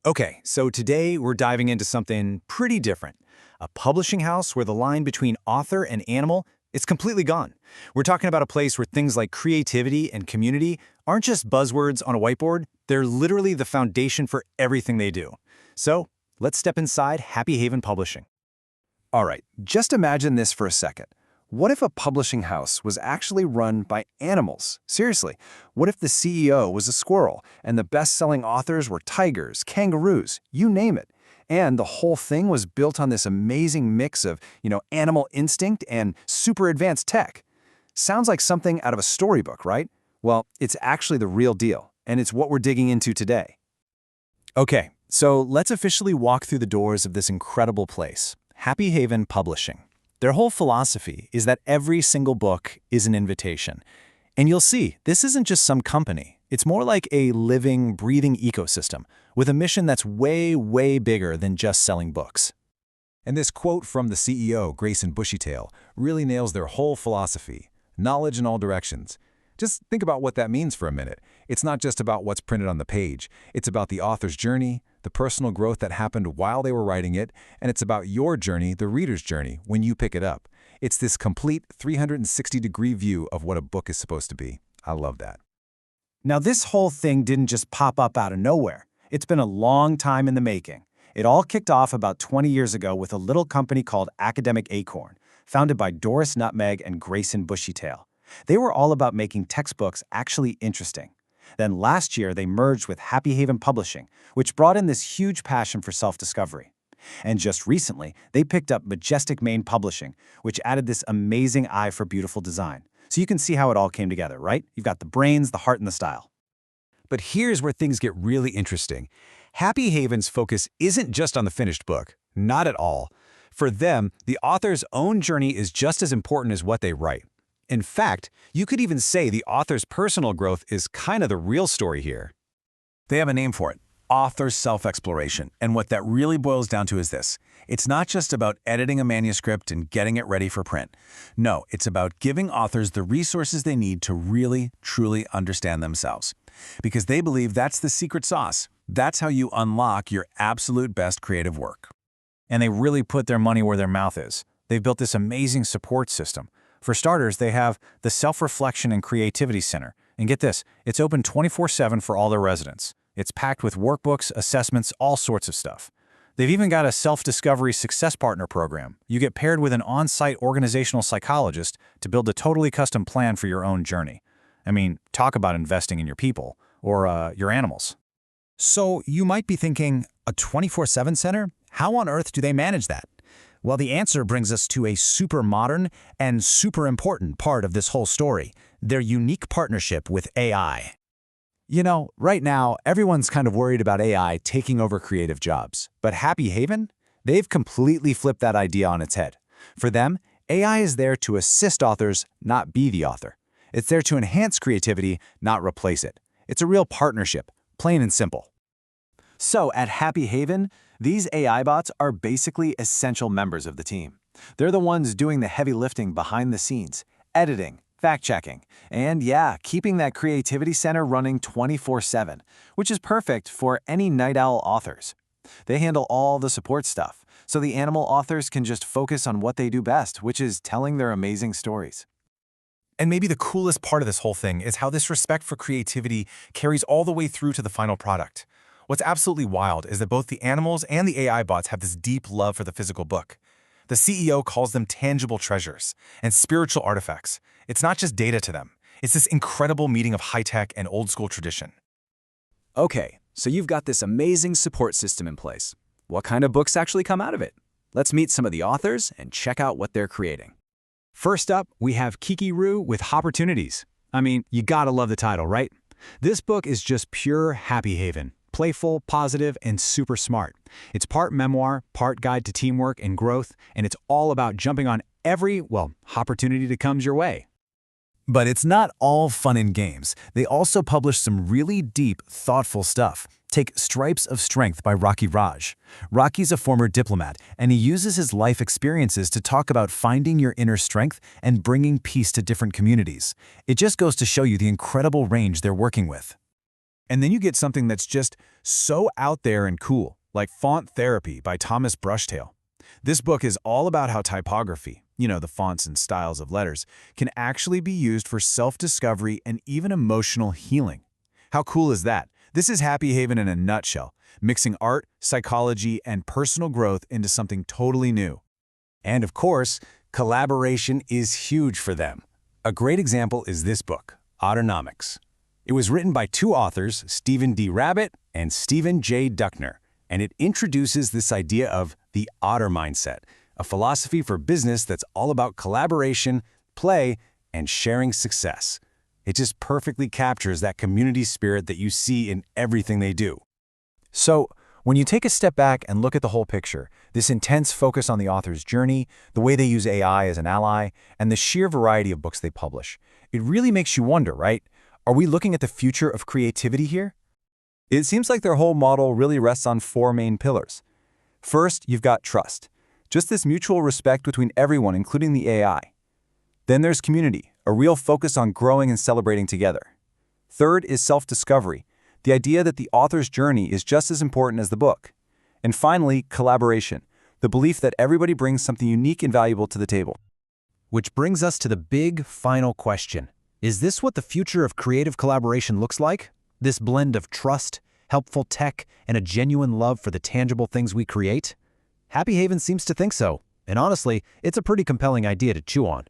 Okay, so today we're diving into something pretty different. A publishing house where the line between author and animal is completely gone. We're talking about a place where things like creativity and community aren't just buzzwords on a whiteboard, they're literally the foundation for everything they do. So, let's step inside Happy Haven Publishing. All right, just imagine this for a second. What if a publishing house was actually run by animals? Seriously, what if the CEO was a squirrel and the best-selling authors were tigers, kangaroos, you name it? And the whole thing was built on this amazing mix of, animal instinct and super advanced tech. Sounds like something out of a storybook, right? Well, it's actually the real deal, and it's what we're digging into today. Okay, so let's officially walk through the doors of this incredible place, Happy Haven Publishing. Their whole philosophy is that every single book is an invitation. And you'll see, this isn't just some company. It's more like a living, breathing ecosystem with a mission that's way, way bigger than just selling books. And this quote from the CEO, Grayson Bushytail, really nails their whole philosophy: knowledge in all directions. Just think about what that means for a minute. It's not just about what's printed on the page. It's about the author's journey, the personal growth that happened while they were writing it, and it's about your journey, the reader's journey, when you pick it up. It's this complete 360-degree view of what a book is supposed to be. I love that. Now, this whole thing didn't just pop up out of nowhere. It's been a long time in the making. It all kicked off about 20 years ago with a little company called Academic Acorn, founded by Doris Nutmeg and Grayson Bushytail. They were all about making textbooks actually interesting. Then last year, they merged with Happy Haven Publishing, which brought in this huge passion for self-discovery. And just recently, they picked up Majestic Maine Publishing, which added this amazing eye for beautiful design. So you can see how it all came together, right? You've got the brains, the heart, and the style. But here's where things get really interesting. Happy Haven's focus isn't just on the finished book. Not at all. For them, the author's own journey is just as important as what they write. In fact, you could even say the author's personal growth is kind of the real story here. They have a name for it: author self-exploration. And what that really boils down to is this: it's not just about editing a manuscript and getting it ready for print. No, it's about giving authors the resources they need to really, truly understand themselves. Because they believe that's the secret sauce. That's how you unlock your absolute best creative work. And they really put their money where their mouth is. They've built this amazing support system. For starters, they have the Self-Reflection and Creativity Center. And get this, it's open 24/7 for all their residents. It's packed with workbooks, assessments, all sorts of stuff. They've even got a self-discovery success partner program. You get paired with an on-site organizational psychologist to build a totally custom plan for your own journey. I mean, talk about investing in your people or your animals. So you might be thinking, a 24/7 center? How on earth do they manage that? Well, the answer brings us to a super modern and super important part of this whole story: their unique partnership with AI. You know, right now, everyone's kind of worried about AI taking over creative jobs. But Happy Haven? They've completely flipped that idea on its head. For them, AI is there to assist authors, not be the author. It's there to enhance creativity, not replace it. It's a real partnership, plain and simple. So at Happy Haven, these AI bots are basically essential members of the team. They're the ones doing the heavy lifting behind the scenes, editing, fact-checking, and yeah, keeping that creativity center running 24/7, which is perfect for any night owl authors. They handle all the support stuff, so the animal authors can just focus on what they do best, which is telling their amazing stories. And maybe the coolest part of this whole thing is how this respect for creativity carries all the way through to the final product. What's absolutely wild is that both the animals and the AI bots have this deep love for the physical book. The CEO calls them tangible treasures and spiritual artifacts. It's not just data to them. It's this incredible meeting of high-tech and old-school tradition. Okay, so you've got this amazing support system in place. What kind of books actually come out of it? Let's meet some of the authors and check out what they're creating. First up, we have Kiki Roo with Hopportunities. I mean, you gotta love the title, right? This book is just pure Happy Haven. Playful, positive, and super smart. It's part memoir, part guide to teamwork and growth, and it's all about jumping on every, opportunity that comes your way. But it's not all fun and games. They also publish some really deep, thoughtful stuff. Take Stripes of Strength by Rocky Raj. Rocky's a former diplomat, and he uses his life experiences to talk about finding your inner strength and bringing peace to different communities. It just goes to show you the incredible range they're working with. And then you get something that's just so out there and cool, like Font Therapy by Thomas Brushtail. This book is all about how typography, the fonts and styles of letters, can actually be used for self-discovery and even emotional healing. How cool is that? This is Happy Haven in a nutshell, mixing art, psychology, and personal growth into something totally new. And of course, collaboration is huge for them. A great example is this book, Autonomics. It was written by two authors, Stephen D. Rabbit and Stephen J. Duckner, and it introduces this idea of the otter mindset, a philosophy for business that's all about collaboration, play, and sharing success. It just perfectly captures that community spirit that you see in everything they do. So, when you take a step back and look at the whole picture, this intense focus on the author's journey, the way they use AI as an ally, and the sheer variety of books they publish, it really makes you wonder, right? Are we looking at the future of creativity here? It seems like their whole model really rests on four main pillars. First, you've got trust. Just this mutual respect between everyone, including the AI. Then there's community, a real focus on growing and celebrating together. Third is self-discovery, the idea that the author's journey is just as important as the book. And finally, collaboration, the belief that everybody brings something unique and valuable to the table. Which brings us to the big final question. Is this what the future of creative collaboration looks like? This blend of trust, helpful tech, and a genuine love for the tangible things we create? Happy Haven seems to think so, and honestly, it's a pretty compelling idea to chew on.